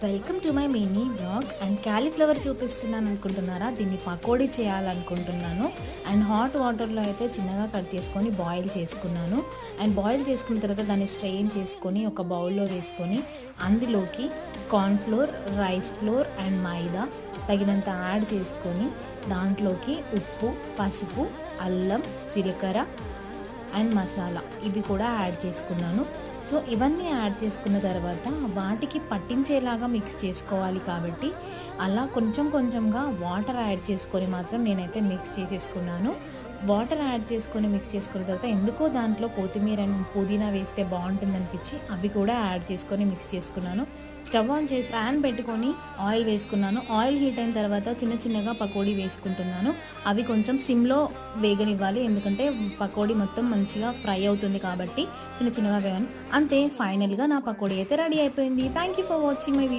Welcome to my mini blog. And cauliflower చూపిస్తున్నాను అనుకుంటున్నారా? దీన్ని పకోడీ చేయాలనుకుంటున్నాను. అండ్ హాట్ వాటర్లో అయితే చిన్నగా కట్ చేసుకొని బాయిల్ చేసుకున్నాను. అండ్ బాయిల్ చేసుకున్న తర్వాత దాన్ని స్ట్రెయిన్ చేసుకొని ఒక బౌల్లో వేసుకొని అందులోకి కార్న్ఫ్లోర్, రైస్ ఫ్లోర్ అండ్ మైదా తగినంత యాడ్ చేసుకొని దాంట్లోకి ఉప్పు, పసుపు, అల్లం, జీలకర్ర అండ్ మసాలా ఇది కూడా యాడ్ చేసుకున్నాను. సో ఇవన్నీ యాడ్ చేసుకున్న తర్వాత వాటికి పట్టించేలాగా మిక్స్ చేసుకోవాలి కాబట్టి అలా కొంచెం కొంచెంగా వాటర్ యాడ్ చేసుకొని మాత్రం నేనైతే మిక్స్ చేసేసుకున్నాను. వాటర్ యాడ్ చేసుకొని మిక్స్ చేసుకున్న తర్వాత ఎందుకో దాంట్లో కొత్తిమీర అండ్ పుదీనా వేస్తే బాగుంటుంది అనిపించి అవి కూడా యాడ్ చేసుకొని మిక్స్ చేసుకున్నాను. స్టవ్ ఆన్ చేసి ప్యాన్ పెట్టుకొని ఆయిల్ వేసుకున్నాను. ఆయిల్ హీట్ అయిన తర్వాత చిన్న చిన్నగా పకోడీ వేసుకుంటున్నాను. అవి కొంచెం సిమ్లో వేగనివ్వాలి, ఎందుకంటే పకోడీ మొత్తం మంచిగా ఫ్రై అవుతుంది కాబట్టి చిన్న చిన్నగా వేగాను. అంతే, ఫైనల్గా నా పకోడీ అయితే రెడీ అయిపోయింది. Thank you for watching my video.